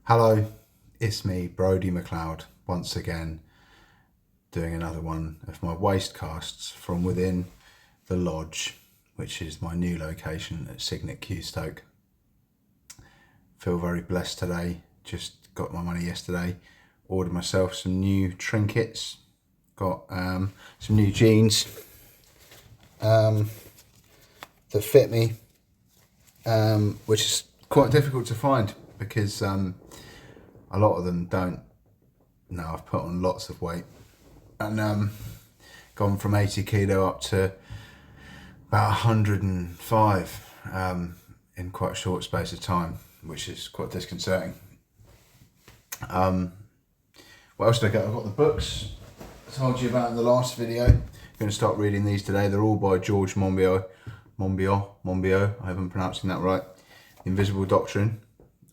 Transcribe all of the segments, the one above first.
Hello, it's me, Brodie McLeod, once again doing another one of my waste casts from within the lodge, which is my new location at Cygnet Qstoke. Feel very blessed today, just got my money yesterday, ordered myself some new trinkets, got some new jeans that fit me, which is quite difficult to find because a lot of them don't. No, I've put on lots of weight and gone from 80 kilo up to about 105 in quite a short space of time, which is quite disconcerting. What else did I get? I've got the books I told you about in the last video. I'm going to start reading these today. They're all by George Monbiot. I hope I'm pronouncing that right. The Invisible Doctrine,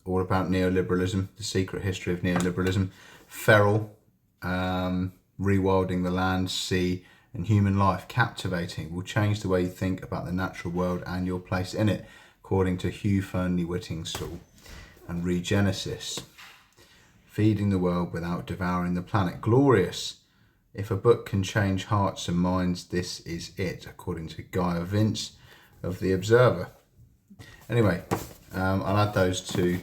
all about neoliberalism, the secret history of neoliberalism. Feral, Rewilding the Land, Sea and Human Life, captivating, will change the way you think about the natural world and your place in it, according to Hugh Fearnley-Whittingstall. And Regenesis, Feeding the World Without Devouring the Planet. Glorious. If a book can change hearts and minds, this is it, according to Gaia Vince of The Observer. Anyway, I'll add those to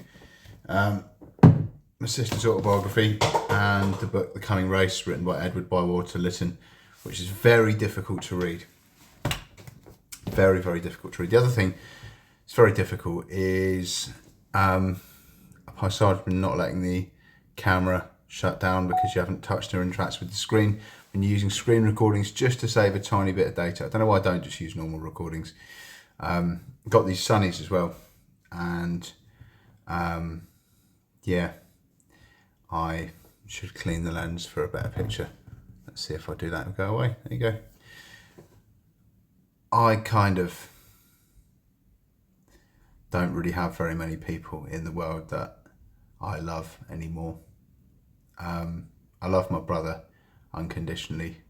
my sister's autobiography and the book The Coming Race, written by Edward Bywater Lytton, which is very difficult to read. Very, very difficult to read. The other thing it's very difficult is aside from not letting the camera shut down because you haven't touched or interacted with the screen, and using screen recordings just to save a tiny bit of data. I don't know why I don't just use normal recordings. Got these Sonys as well, and yeah, I should clean the lens for a better picture. Let's see if I do that and go away. There you go. I kind of don't really have very many people in the world that I love anymore. I love my brother unconditionally,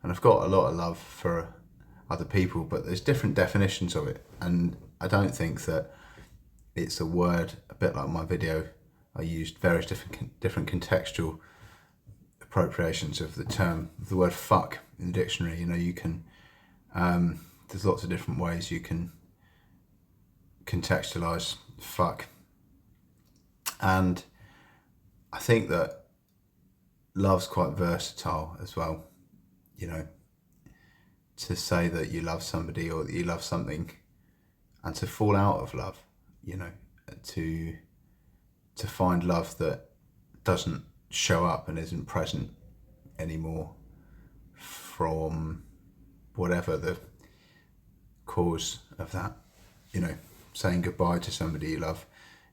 and I've got a lot of love for other people, but there's different definitions of it, and I don't think that it's a word. A bit like my video, I used various different contextual appropriations of the term, of the word fuck in the dictionary. You know, you can there's lots of different ways you can contextualize fuck, and I think that love's quite versatile as well. You know, to say that you love somebody or that you love something, and to fall out of love, you know, to find love that doesn't show up and isn't present anymore from whatever the cause of that. You know, saying goodbye to somebody you love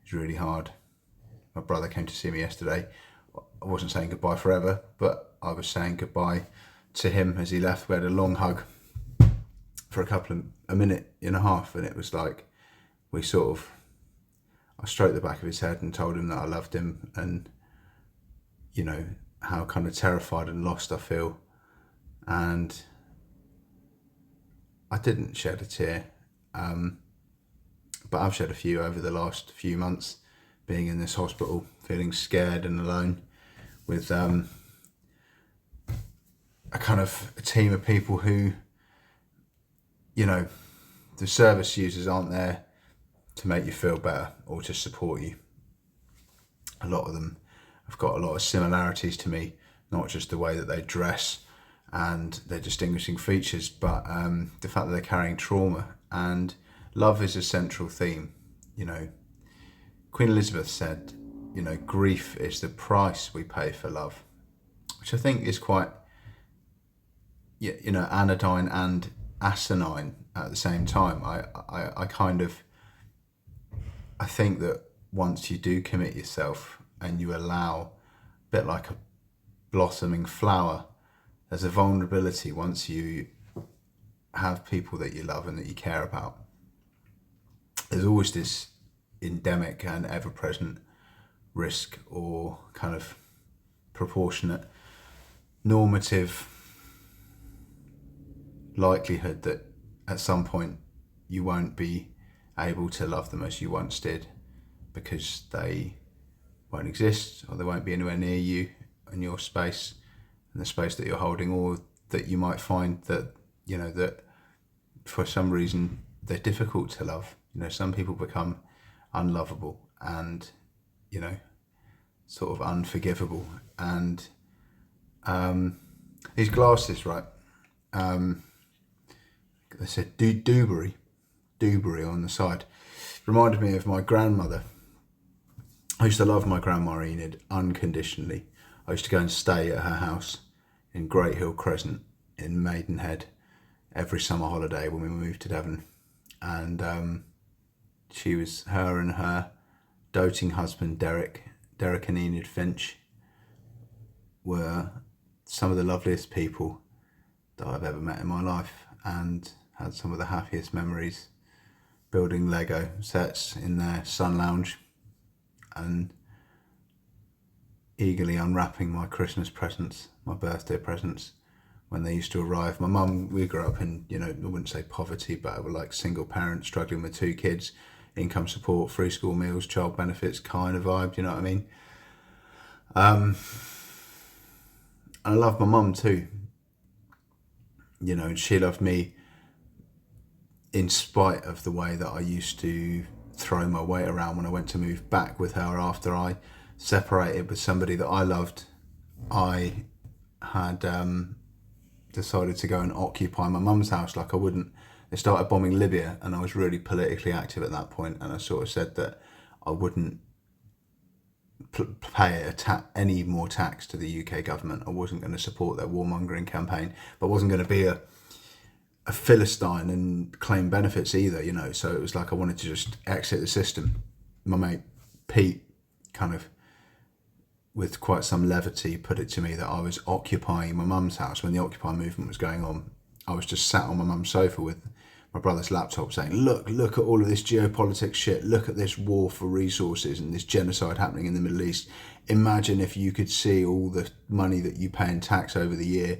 is really hard. My brother came to see me yesterday. I wasn't saying goodbye forever, but I was saying goodbye to him as he left. We had a long hug for a minute and a half, and it was like I stroked the back of his head and told him that I loved him, and you know how kind of terrified and lost I feel. And I didn't shed a tear, but I've shed a few over the last few months, being in this hospital, feeling scared and alone, with a kind of a team of people who, you know, the service users aren't there to make you feel better or to support you. A lot of them have got a lot of similarities to me, not just the way that they dress and their distinguishing features, but the fact that they're carrying trauma. And love is a central theme. You know, Queen Elizabeth said, you know, grief is the price we pay for love, which I think is quite, you know, anodyne and asinine at the same time. I think that once you do commit yourself and you allow, a bit like a blossoming flower, there's a vulnerability once you have people that you love and that you care about. There's always this endemic and ever-present risk or kind of proportionate normative likelihood that at some point you won't be able to love them as you once did, because they won't exist, or they won't be anywhere near you in your space and the space that you're holding, or that you might find that, that for some reason they're difficult to love. Some people become unlovable and, sort of unforgivable. And these glasses, right? They said Dewberry on the side. Reminded me of my grandmother. I used to love my grandma Enid unconditionally. I used to go and stay at her house in Great Hill Crescent in Maidenhead every summer holiday when we moved to Devon. And her and her doting husband Derek and Enid Finch were some of the loveliest people that I've ever met in my life, and had some of the happiest memories building Lego sets in their sun lounge and eagerly unwrapping my Christmas presents, my birthday presents, when they used to arrive. My mum, we grew up in, I wouldn't say poverty, but I was like single parent struggling with 2 kids, income support, free school meals, child benefits kind of vibe, you know what I mean? I love my mum too, and she loved me in spite of the way that I used to throw my weight around when I went to move back with her after I separated with somebody that I loved. I had decided to go and occupy my mum's house like I wouldn't. They started bombing Libya, and I was really politically active at that point, and I sort of said that I wouldn't pay any more tax to the UK government. I wasn't going to support their warmongering campaign, but I wasn't going to be a Philistine and claim benefits either, so it was like I wanted to just exit the system. My mate Pete kind of, with quite some levity, put it to me that I was occupying my mum's house when the Occupy movement was going on. I was just sat on my mum's sofa with my brother's laptop saying, look at all of this geopolitics shit, look at this war for resources and this genocide happening in the Middle East. Imagine if you could see all the money that you pay in tax over the year,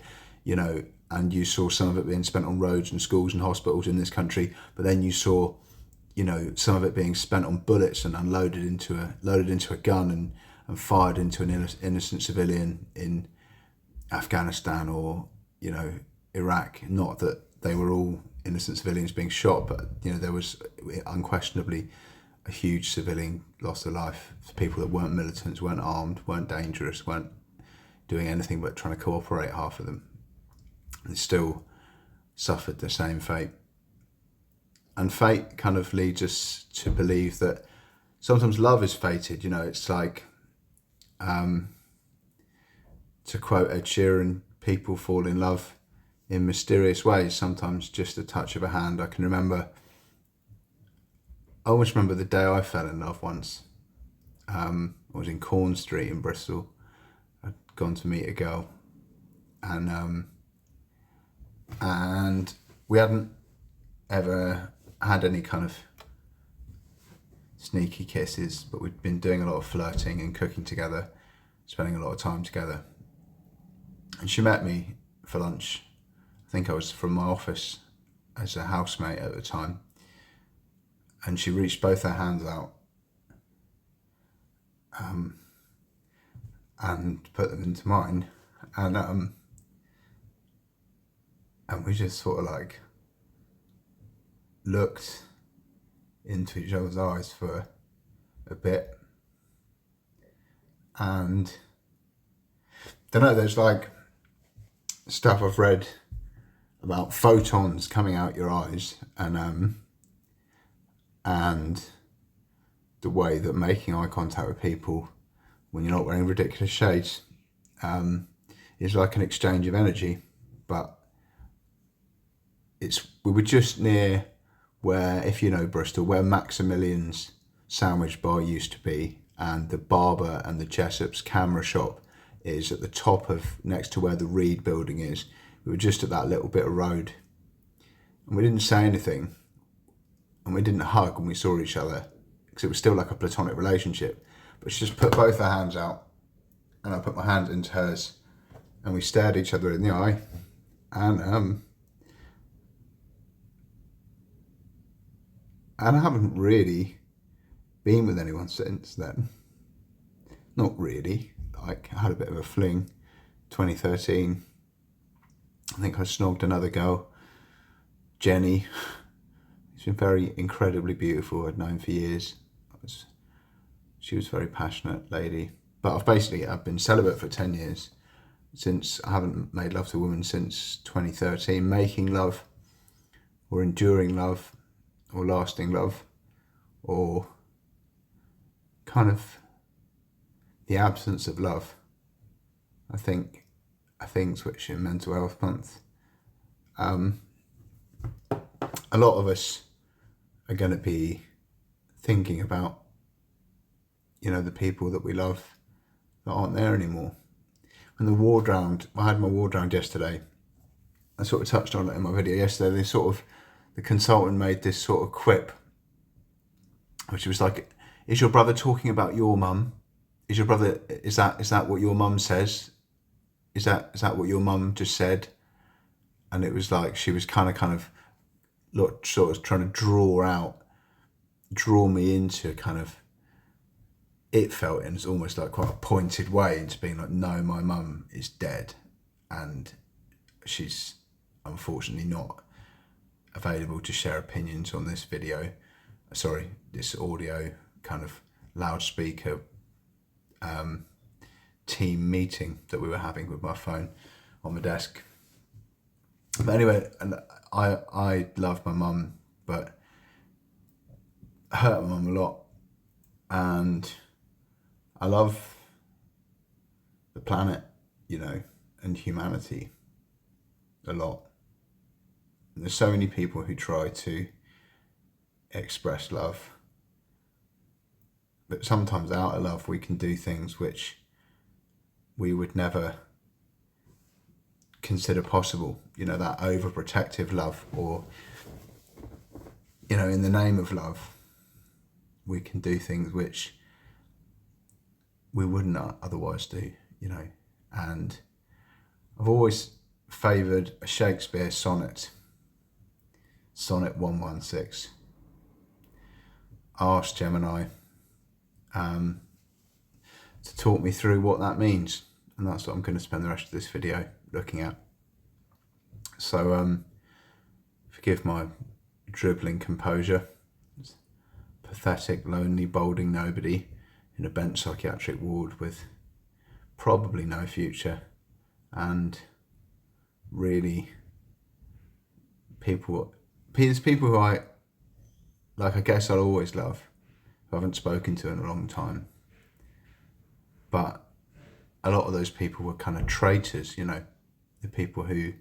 and you saw some of it being spent on roads and schools and hospitals in this country, but then you saw, some of it being spent on bullets and loaded into a gun and fired into an innocent civilian in Afghanistan or, Iraq. Not that they were all innocent civilians being shot, but, there was unquestionably a huge civilian loss of life for people that weren't militants, weren't armed, weren't dangerous, weren't doing anything but trying to cooperate, half of them. And still suffered the same fate. And fate kind of leads us to believe that sometimes love is fated. It's like, to quote Ed Sheeran, people fall in love in mysterious ways, sometimes just a touch of a hand. I always remember the day I fell in love once. I was in Corn Street in Bristol. I'd gone to meet a girl, and we hadn't ever had any kind of sneaky kisses, but we'd been doing a lot of flirting and cooking together, spending a lot of time together. And she met me for lunch. I think I was from my office as a housemate at the time. And she reached both her hands out and put them into mine. And we just sort of like looked into each other's eyes for a bit. And don't know, there's like stuff I've read about photons coming out your eyes, and the way that making eye contact with people when you're not wearing ridiculous shades is like an exchange of energy. But we were just near where, if you know Bristol, where Maximilian's sandwich bar used to be, and the Barber and the Jessop's camera shop is at the top of, next to where the Reed building is. We were just at that little bit of road, and we didn't say anything, and we didn't hug when we saw each other, because it was still like a platonic relationship. But she just put both her hands out, and I put my hand into hers, and we stared each other in the eye, and I haven't really been with anyone since then. not really. Like, I had a bit of a fling. 2013, I think I snogged another girl, Jenny. She's been very incredibly beautiful. I'd known for years. She was a very passionate lady. But I've been celibate for 10 years. Since I haven't made love to a woman since 2013. Making love, or enduring love, or lasting love, or kind of the absence of love, I think, are things which in Mental Health Month, a lot of us are going to be thinking about, the people that we love that aren't there anymore. When the war drowned, I had my war drowned yesterday. I sort of touched on it in my video yesterday. The consultant made this sort of quip, which was like, is your brother talking about your mum? Is that what your mum says? Is that what your mum just said? And it was like she was kind of sort of trying to draw me into kind of, it felt in almost like quite a pointed way into being like, no, my mum is dead and she's unfortunately not available to share opinions on this this audio kind of loudspeaker team meeting that we were having with my phone on my desk. But anyway, and I love my mum, but I hurt my mum a lot, and I love the planet, and humanity a lot. And there's so many people who try to express love, but sometimes out of love we can do things which we would never consider possible, that overprotective love, or, in the name of love, we can do things which we wouldn't otherwise do, and I've always favoured a Shakespeare sonnet 116. I asked Gemini to talk me through what that means, and that's what I'm going to spend the rest of this video looking at. So forgive my dribbling composure. It's pathetic, lonely, balding nobody in a bench psychiatric ward with probably no future, and really there's people who I guess I'll always love, who I haven't spoken to in a long time, but a lot of those people were kind of traitors, the people who,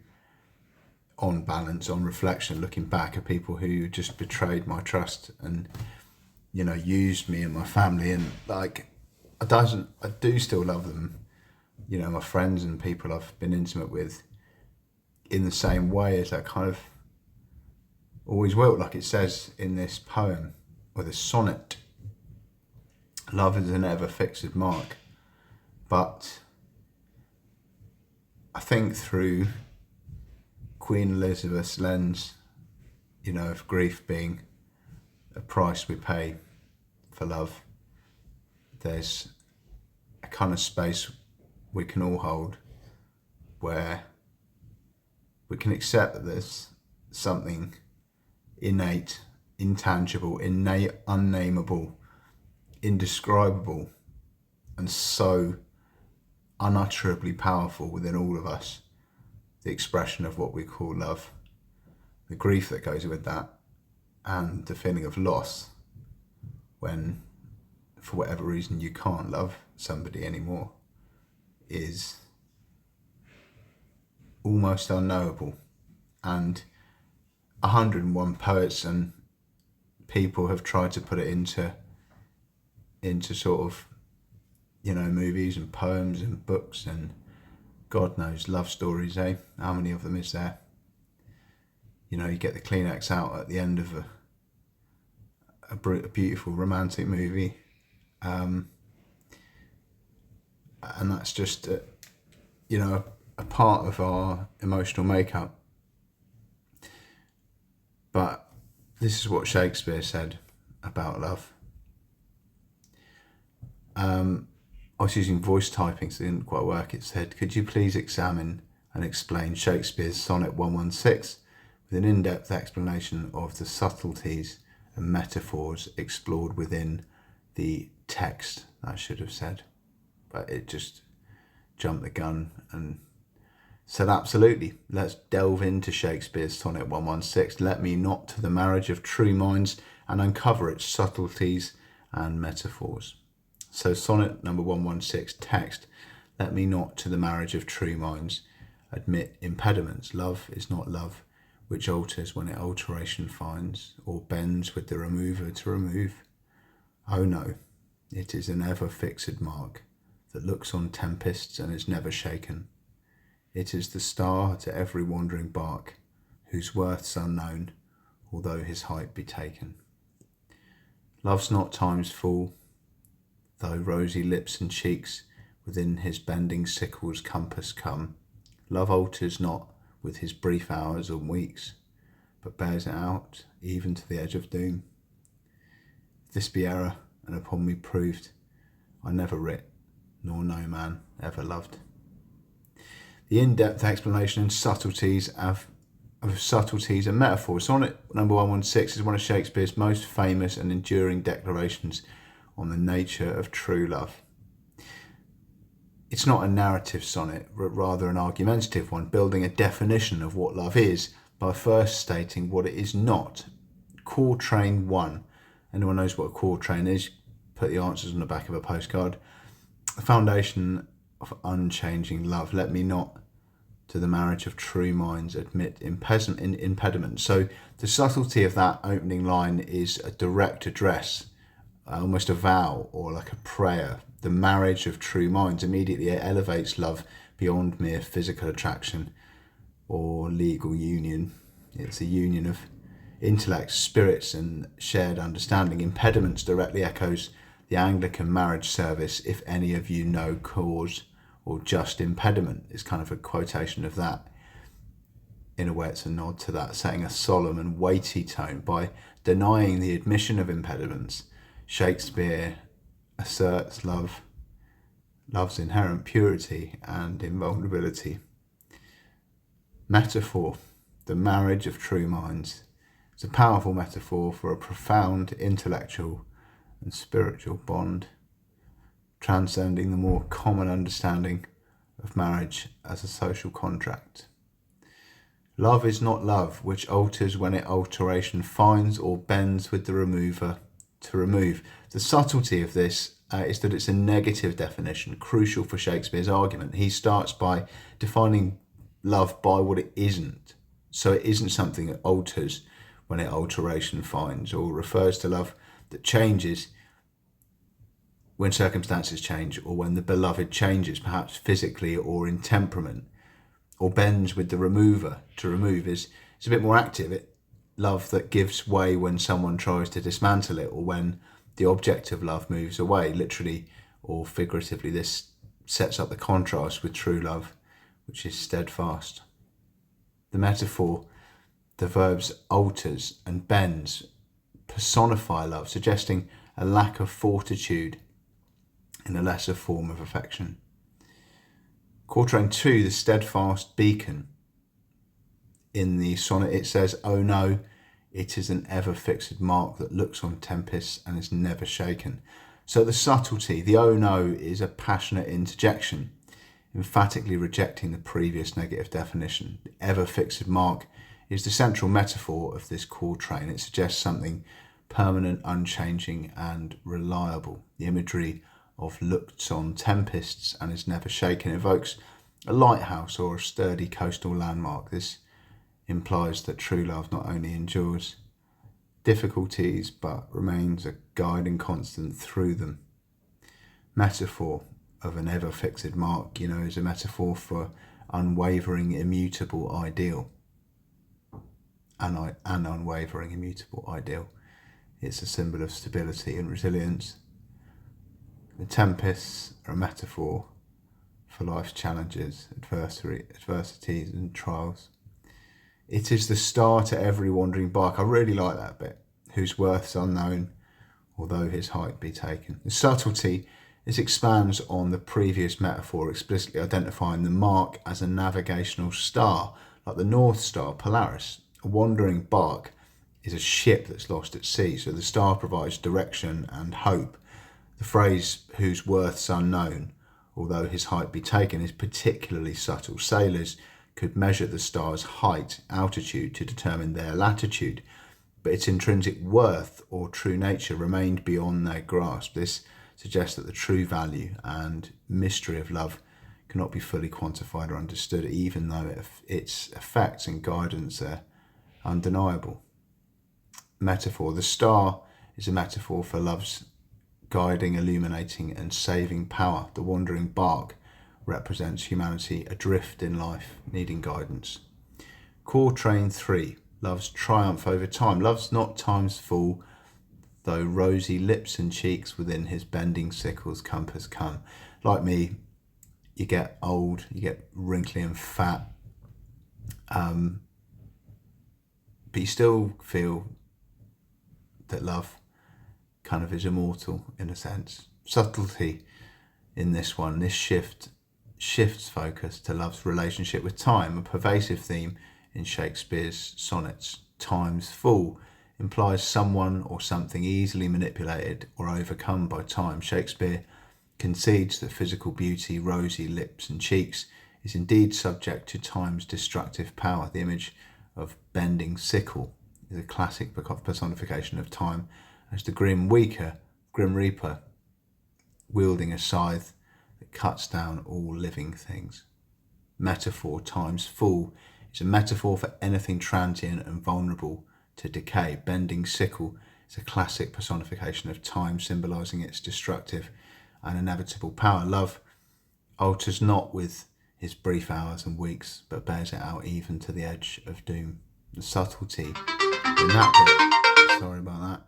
on balance, on reflection, looking back, are people who just betrayed my trust and, used me and my family. And I do still love them, my friends and people I've been intimate with, in the same way as I kind of always will. Like it says in this poem, or this sonnet, love is an ever fixed mark. But I think through Queen Elizabeth's lens, of grief being a price we pay for love, there's a kind of space we can all hold where we can accept that there's something innate, intangible, unnameable, indescribable, and so unutterably powerful within all of us, the expression of what we call love, the grief that goes with that, and the feeling of loss when, for whatever reason, you can't love somebody anymore, is almost unknowable. And 101 poets and people have tried to put it into sort of, movies and poems and books and God knows love stories, eh? How many of them is there? You get the Kleenex out at the end of a beautiful romantic movie, and that's just a part of our emotional makeup. But this is what Shakespeare said about love. I was using voice typing, so it didn't quite work. It said, could you please examine and explain Shakespeare's Sonnet 116 with an in-depth explanation of the subtleties and metaphors explored within the text, I should have said. But it just jumped the gun and said, absolutely, let's delve into Shakespeare's Sonnet 116. Let me not to the marriage of true minds and uncover its subtleties and metaphors. So sonnet number 116, text, let me not to the marriage of true minds admit impediments. Love is not love, which alters when it alteration finds, or bends with the remover to remove. Oh no, it is an ever fixed mark that looks on tempests and is never shaken. It is the star to every wandering bark, whose worth's unknown, although his height be taken. Love's not time's fool, though rosy lips and cheeks within his bending sickle's compass come. Love alters not with his brief hours and weeks, but bears it out even to the edge of doom. If this be error, and upon me proved, I never writ, nor no man ever loved. The in-depth explanation and subtleties of subtleties and metaphors. Sonnet number 116 is one of Shakespeare's most famous and enduring declarations on the nature of true love. It's not a narrative sonnet, but rather an argumentative one, building a definition of what love is by first stating what it is not. Quatrain 1. Anyone knows what a quatrain is? Put the answers on the back of a postcard. The foundation of unchanging love. Let me not to the marriage of true minds admit impediments. So the subtlety of that opening line is a direct address, almost a vow or like a prayer. The marriage of true minds immediately elevates love beyond mere physical attraction or legal union. It's a union of intellect, spirits and shared understanding. Impediments directly echoes the Anglican marriage service, if any of you know cause or just impediment. Is kind of a quotation of that. In a way, it's a nod to that, setting a solemn and weighty tone. By denying the admission of impediments, Shakespeare asserts love's inherent purity and invulnerability. Metaphor, the marriage of true minds, is a powerful metaphor for a profound intellectual and spiritual bond, transcending the more common understanding of marriage as a social contract. Love is not love, which alters when it alteration finds, or bends with the remover to remove. The subtlety of this is that it's a negative definition, crucial for Shakespeare's argument. He starts by defining love by what it isn't. So it isn't something that alters when it alteration finds, or refers to love that changes when circumstances change, or when the beloved changes, perhaps physically or in temperament, or bends with the remover to remove is a bit more active. Love that gives way when someone tries to dismantle it, or when the object of love moves away, literally or figuratively. This sets up the contrast with true love, which is steadfast. The metaphor, the verbs alters and bends, personify love, suggesting a lack of fortitude in a lesser form of affection. Quatrain 2, the steadfast beacon. In the sonnet it says, oh no, it is an ever fixed mark that looks on tempests and is never shaken. So the subtlety, the oh no, is a passionate interjection, emphatically rejecting the previous negative definition. The ever fixed mark is the central metaphor of this quatrain. It suggests something permanent, unchanging and reliable. The imagery of looks on tempests and is never shaken evokes a lighthouse or a sturdy coastal landmark. This implies that true love not only endures difficulties but remains a guiding constant through them. Metaphor of an ever fixed mark, is a metaphor for unwavering, immutable ideal. An unwavering, immutable ideal. It's a symbol of stability and resilience. The tempests are a metaphor for life's challenges, adversities and trials. It is the star to every wandering bark. I really like that bit. Whose worth's unknown, although his height be taken. The subtlety This expands on the previous metaphor, explicitly identifying the mark as a navigational star, like the North Star, Polaris. A wandering bark is a ship that's lost at sea, so the star provides direction and hope. The phrase, whose worth's unknown, although his height be taken, is particularly subtle. Sailors could measure the star's height, altitude, to determine their latitude, but its intrinsic worth or true nature remained beyond their grasp. This suggests that the true value and mystery of love cannot be fully quantified or understood, even though its effects and guidance are undeniable. Metaphor. The star is a metaphor for love's guiding, illuminating and saving power. The wandering bark represents humanity adrift in life, needing guidance. Quatrain 3. Love's triumph over time. Love's not time's fool, though rosy lips and cheeks within his bending sickle's compass come. Like me, you get old, you get wrinkly and fat, but you still feel that love kind of is immortal in a sense. Subtlety in this one, this shifts focus to love's relationship with time, a pervasive theme in Shakespeare's sonnets. Time's fool implies someone or something easily manipulated or overcome by time. Shakespeare concedes that physical beauty, rosy lips and cheeks, is indeed subject to time's destructive power. The image of bending sickle is a classic personification of time as the Grim Reaper, wielding a scythe that cuts down all living things. Metaphor. Time's fool is a metaphor for anything transient and vulnerable to decay. Bending sickle is a classic personification of time, symbolising its destructive and inevitable power. Love alters not with his brief hours and weeks, but bears it out even to the edge of doom. The subtlety in that bit, sorry about that.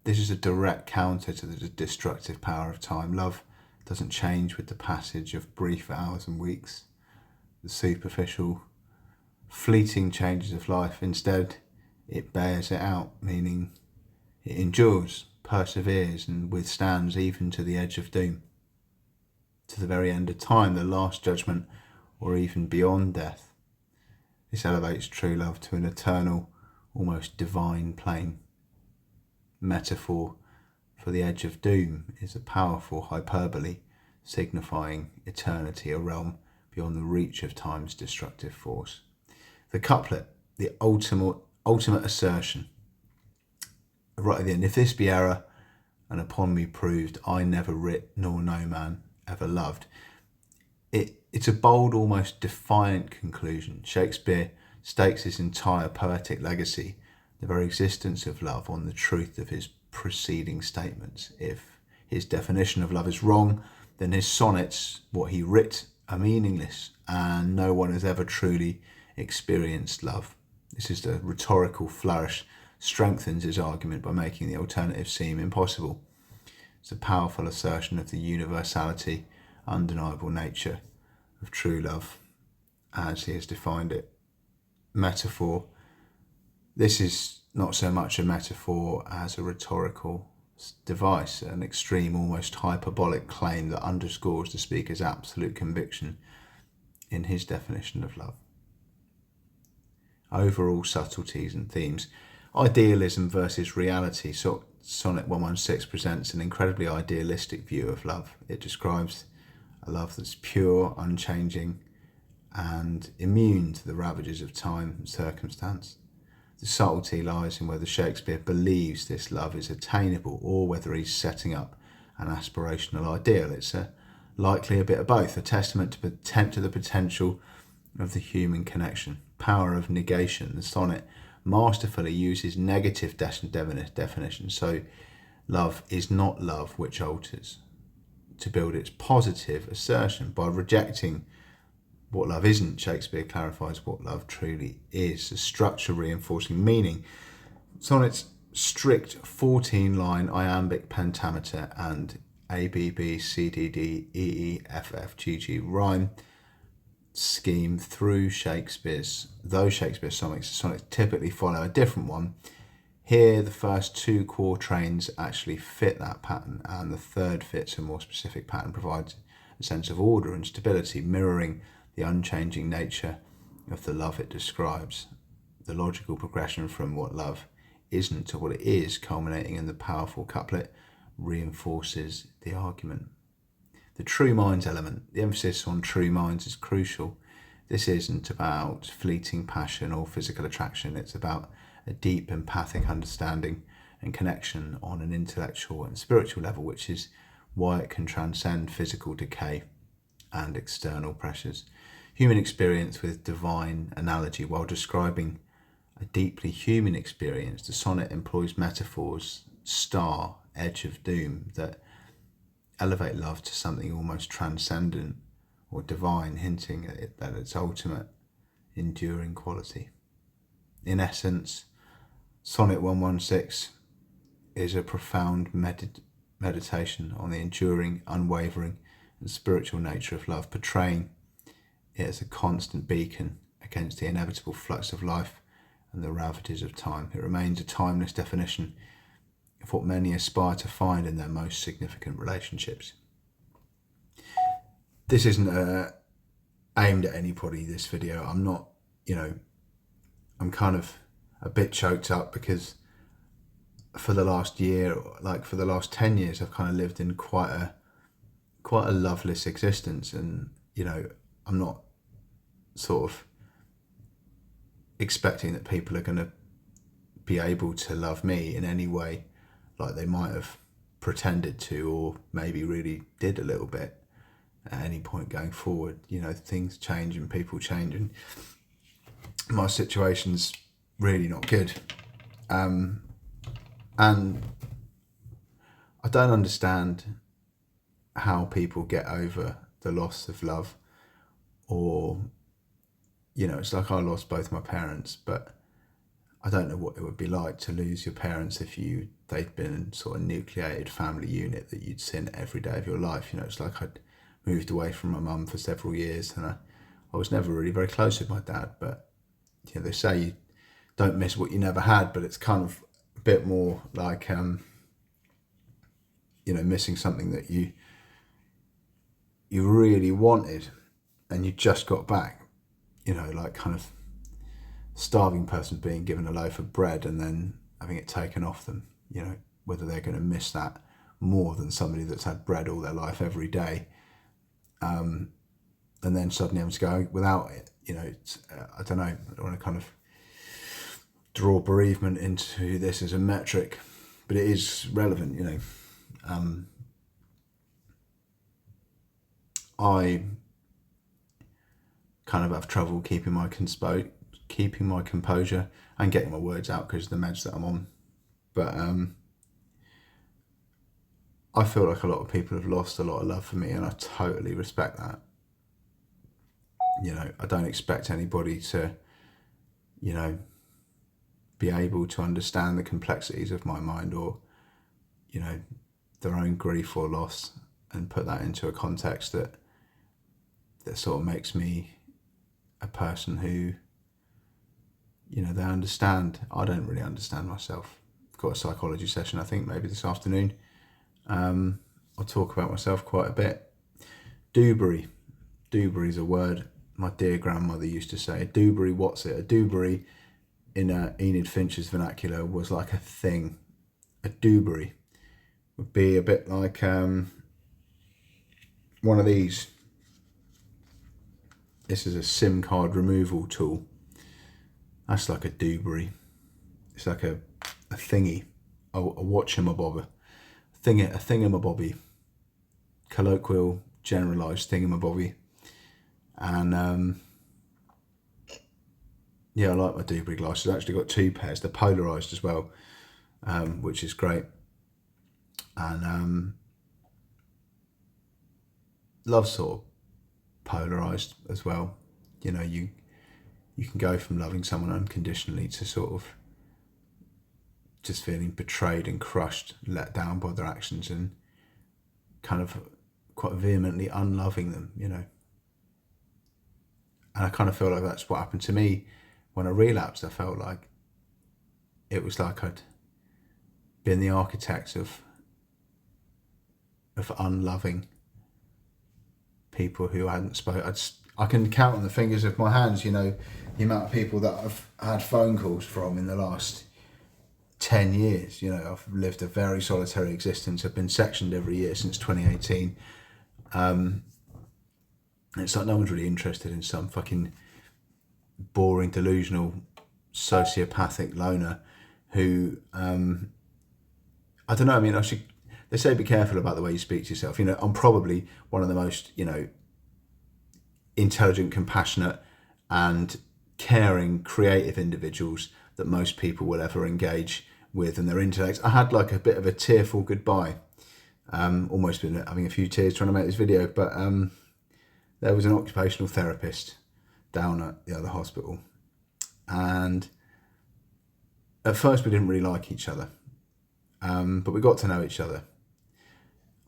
This is a direct counter to the destructive power of time. Love doesn't change with the passage of brief hours and weeks, the superficial, fleeting changes of life. Instead, it bears it out, meaning it endures, perseveres, and withstands even to the edge of doom, to the very end of time, the last judgment, or even beyond death. This elevates true love to an eternal, almost divine plane. Metaphor for the edge of doom is a powerful hyperbole signifying eternity, a realm beyond the reach of time's destructive force. The couplet, the ultimate assertion, right at the end, if this be error, and upon me proved, I never writ, nor no man ever loved. It's a bold, almost defiant conclusion. Shakespeare stakes his entire poetic legacy, the very existence of love, on the truth of his preceding statements. If his definition of love is wrong, then his sonnets, what he writ, are meaningless, and no one has ever truly experienced love. This is the rhetorical flourish strengthens his argument by making the alternative seem impossible. It's a powerful assertion of the universality, undeniable nature of true love as he has defined it. Metaphor. This is not so much a metaphor as a rhetorical device, an extreme, almost hyperbolic claim that underscores the speaker's absolute conviction in his definition of love. Overall subtleties and themes. Idealism versus reality. So Sonnet 116 presents an incredibly idealistic view of love. It describes a love that's pure, unchanging, and immune to the ravages of time and circumstance. The subtlety lies in whether Shakespeare believes this love is attainable or whether he's setting up an aspirational ideal. It's likely a bit of both, a testament to the potential of the human connection. Power of negation. The sonnet masterfully uses negative definitions, so love is not love which alters, to build its positive assertion. By rejecting what love isn't, Shakespeare clarifies what love truly is, a structure reinforcing meaning. Sonnet's strict 14-line iambic pentameter and ABB CDD EEFF GG rhyme scheme though Shakespeare's sonnets typically follow a different one, Here, the first two quatrains actually fit that pattern, and the third fits a more specific pattern, provides a sense of order and stability, mirroring the unchanging nature of the love it describes. The logical progression from what love isn't to what it is, culminating in the powerful couplet, reinforces the argument. The true minds element, the emphasis on true minds is crucial. This isn't about fleeting passion or physical attraction, it's about a deep empathic understanding and connection on an intellectual and spiritual level, which is why it can transcend physical decay and external pressures. Human experience with divine analogy. While describing a deeply human experience, the sonnet employs metaphors, star, edge of doom, that elevate love to something almost transcendent or divine, hinting at its ultimate enduring quality. In essence, Sonnet 116 is a profound meditation on the enduring, unwavering, and spiritual nature of love, portraying it as a constant beacon against the inevitable flux of life and the ravages of time. It remains a timeless definition of what many aspire to find in their most significant relationships. This isn't aimed at anybody, this video. I'm not, I'm kind of a bit choked up because for the last year, like for the last 10 years, I've kind of lived in quite a loveless existence, and I'm not sort of expecting that people are going to be able to love me in any way like they might have pretended to, or maybe really did a little bit at any point going forward. Things change and people change, and my situation's really not good. And I don't understand how people get over the loss of love, or it's like I lost both my parents, but I don't know what it would be like to lose your parents if they'd been sort of nucleated family unit that you'd seen every day of your life. It's like I'd moved away from my mum for several years, and I was never really very close with my dad, but they say you don't miss what you never had, but it's kind of a bit more like missing something that you really wanted and you just got back, like kind of starving person being given a loaf of bread and then having it taken off them, whether they're going to miss that more than somebody that's had bread all their life every day, and then suddenly having to go without it. I don't know, I don't want to kind of draw bereavement into this as a metric, but it is relevant. I kind of have trouble keeping my composure and getting my words out because of the meds that I'm on. But I feel like a lot of people have lost a lot of love for me, and I totally respect that. I don't expect anybody to, be able to understand the complexities of my mind, or, their own grief or loss, and put that into a context that sort of makes me a person who, they understand. I don't really understand myself. I've got a psychology session, I think, maybe this afternoon. I'll talk about myself quite a bit. Doobery. Doobery's a word my dear grandmother used to say. Doobery, what's it? A doobery in Enid Finch's vernacular was like a thing. A doobery would be a bit like one of these. This is a SIM card removal tool. That's like a doobery. It's like a thingy, a whatchamabobber, a thingamabobby, colloquial, generalised thingamabobby. And I like my doobery glasses. I've actually got two pairs. They're polarised as well, which is great. And love's sort of polarised as well. You can go from loving someone unconditionally to sort of just feeling betrayed and crushed, let down by their actions, and kind of quite vehemently unloving them, And I kind of feel like that's what happened to me when I relapsed. I felt like it was like I'd been the architect of unloving people who I hadn't spoken. I can count on the fingers of my hands, you know, the amount of people that I've had phone calls from in the last 10 years. You know, I've lived a very solitary existence. I've been sectioned every year since 2018. It's like no one's really interested in some fucking boring, delusional, sociopathic loner who, I don't know, I mean, they say be careful about the way you speak to yourself. You know, I'm probably one of the most, you know, intelligent, compassionate and caring, creative individuals that most people will ever engage with, and their intellect. I had like a bit of a tearful goodbye, almost been having a few tears trying to make this video, but there was an occupational therapist down at the other hospital, and at first we didn't really like each other, but we got to know each other.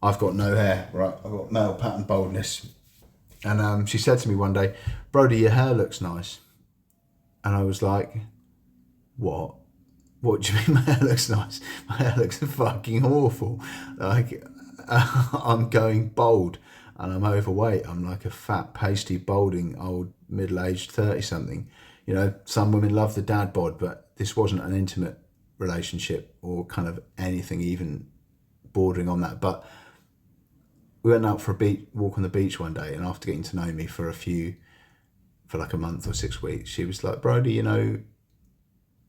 I've got no hair, right? I've got male pattern baldness. And she said to me one day, "Brodie, your hair looks nice." And I was like, what? What do you mean my hair looks nice? My hair looks fucking awful. Like, I'm going bald and I'm overweight. I'm like a fat, pasty, balding, old, middle-aged 30-something. You know, some women love the dad bod, but this wasn't an intimate relationship or kind of anything even bordering on that. But we went out for a walk on the beach one day, and after getting to know me for like a month or 6 weeks, she was like, "Brodie, you know,"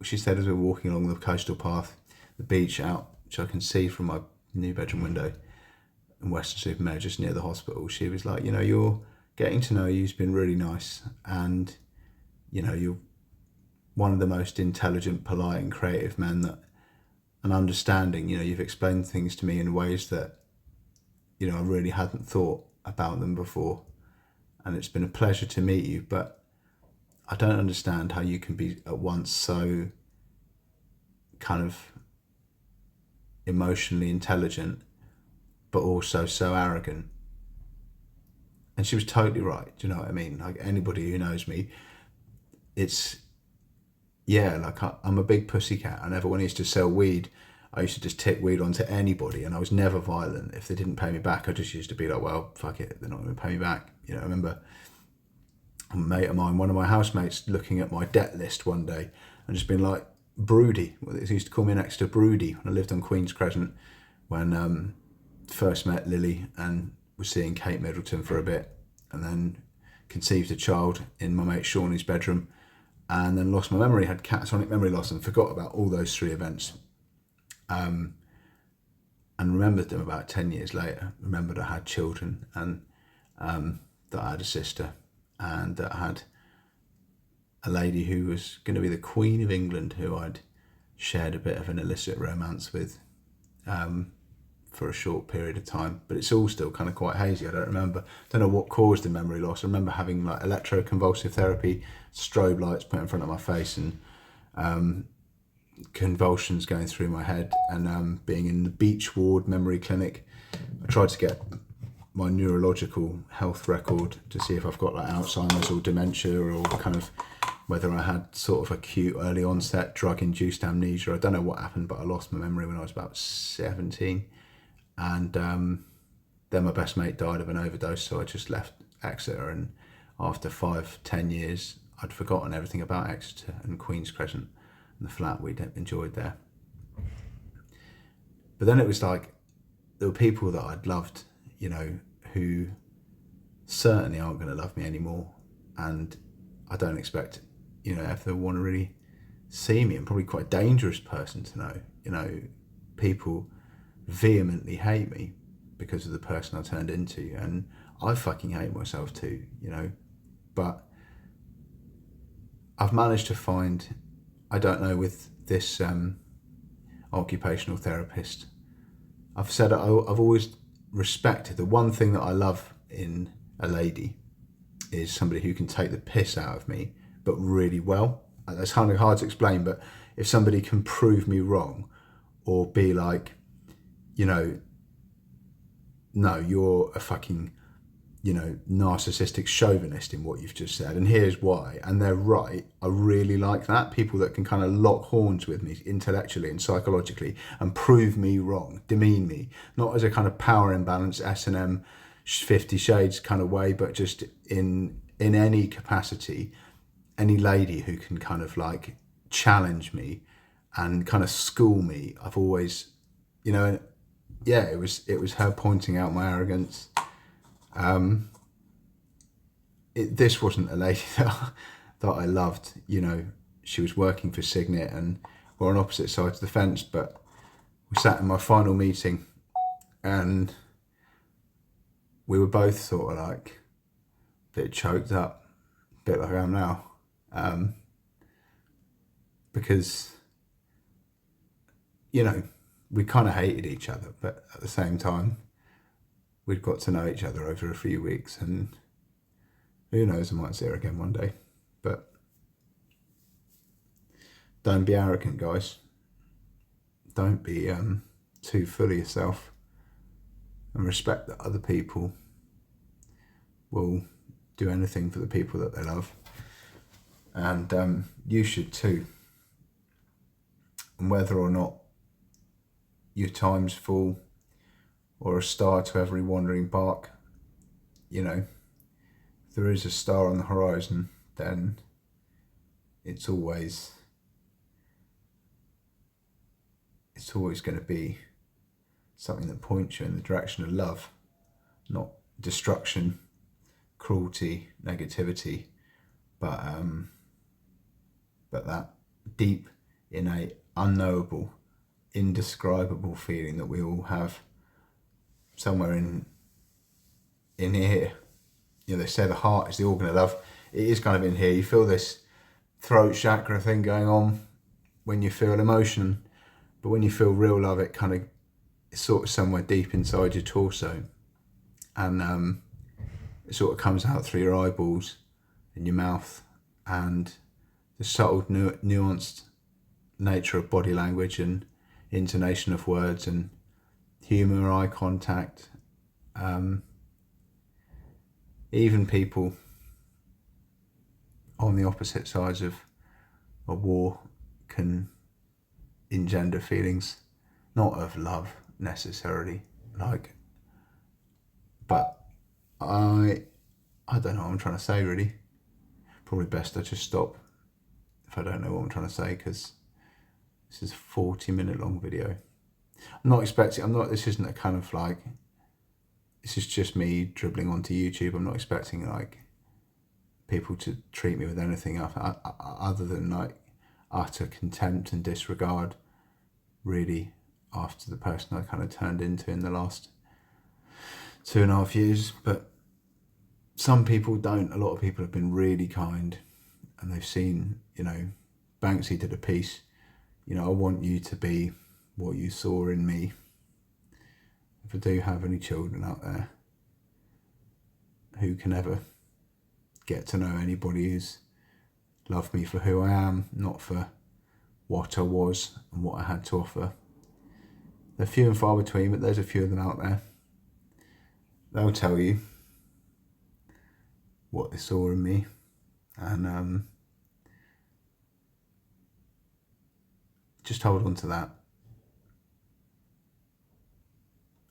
she said as we were walking along the coastal path, the beach out, which I can see from my new bedroom window in Weston-super-Mare, just near the hospital, she was like, "You know, you're getting to know you's been really nice, and you know, you're one of the most intelligent, polite and creative men that, and understanding, you know, you've explained things to me in ways that, you know, I really hadn't thought about them before. And it's been a pleasure to meet you, but I don't understand how you can be at once so kind of emotionally intelligent, but also so arrogant." And she was totally right. Do you know what I mean? Like, anybody who knows me, it's, yeah, like I'm a big pussycat. I never, when I used to sell weed, I used to just tip weed onto anybody, and I was never violent. If they didn't pay me back, I just used to be like, well, fuck it, they're not going to pay me back. You know, I remember a mate of mine, one of my housemates, looking at my debt list one day and just being like, "Broody." Well, they used to call me next to Broody when I lived on Queen's Crescent, when first met Lily and was seeing Kate Middleton for a bit, and then conceived a child in my mate Shawnee's bedroom, and then lost my memory, had catatonic memory loss, and forgot about all those three events. And remembered them about 10 years later. Remembered I had children, and that I had a sister, and that I had a lady who was going to be the Queen of England, who I'd shared a bit of an illicit romance with for a short period of time. But it's all still kind of quite hazy. I don't know what caused the memory loss. I remember having like electroconvulsive therapy, strobe lights put in front of my face, and convulsions going through my head, and being in the Beach Ward Memory Clinic. I tried to get my neurological health record to see if I've got like Alzheimer's or dementia, or kind of whether I had sort of acute early onset drug-induced amnesia. I don't know what happened, but I lost my memory when I was about 17, and then my best mate died of an overdose, so I just left Exeter, and after 5-10 years I'd forgotten everything about Exeter and Queen's Crescent and the flat we'd enjoyed there. But then it was like, there were people that I'd loved, you know, who certainly aren't going to love me anymore, and I don't expect, you know, if they want to really see me. I'm probably quite a dangerous person to know. You know, people vehemently hate me because of the person I turned into, and I fucking hate myself too, you know. But I've managed to find, I don't know, with this occupational therapist, I've said I've always respected, the one thing that I love in a lady is somebody who can take the piss out of me, but really well. That's kind of hard to explain, but if somebody can prove me wrong, or be like, you know, no, you're a fucking narcissistic chauvinist in what you've just said, and here's why. And they're right. I really like that. People that can kind of lock horns with me intellectually and psychologically and prove me wrong, demean me, not as a kind of power imbalance, S&M 50 Shades kind of way, but just in any capacity. Any lady who can kind of like challenge me and kind of school me, I've always, it was her pointing out my arrogance. This wasn't a lady that I loved. She was working for Signet and we're on opposite sides of the fence, but we sat in my final meeting and we were both sort of like a bit choked up, a bit like I am now. Because, we kind of hated each other, but at the same time, we'd got to know each other over a few weeks, and who knows, I might see her again one day. But don't be arrogant, guys. Don't be too full of yourself, and respect that other people will do anything for the people that they love. And you should too. And whether or not your time's full or a star to every wandering bark, if there is a star on the horizon, then it's always going to be something that points you in the direction of love, not destruction, cruelty, negativity, but that deep, innate, unknowable, indescribable feeling that we all have somewhere in here. They say the heart is the organ of love. It is kind of in here. You feel this throat chakra thing going on when you feel emotion, but when you feel real love, it's sort of somewhere deep inside your torso, and it sort of comes out through your eyeballs and your mouth, and the subtle, nuanced nature of body language and intonation of words and humour, eye contact. Even people on the opposite sides of a war can engender feelings, not of love necessarily, but I don't know what I'm trying to say really. Probably best I just stop if I don't know what I'm trying to say, because this is a 40-minute long video. This isn't a kind of like, this is just me dribbling onto YouTube. I'm not expecting like people to treat me with anything other than like utter contempt and disregard, really, after the person I kind of turned into in the last 2.5 years. But some people don't. A lot of people have been really kind, and they've seen, Banksy did a piece, I want you to be what you saw in me. If I do have any children out there who can ever get to know anybody who's loved me for who I am, not for what I was and what I had to offer, they're few and far between, but there's a few of them out there. They'll tell you what they saw in me, and just hold on to that,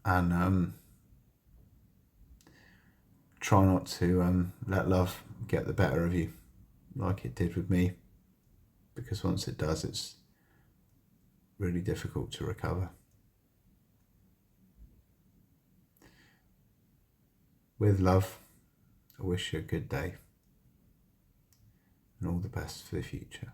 and try not to let love get the better of you like it did with me, because once it does, it's really difficult to recover. With love, I wish you a good day and all the best for the future.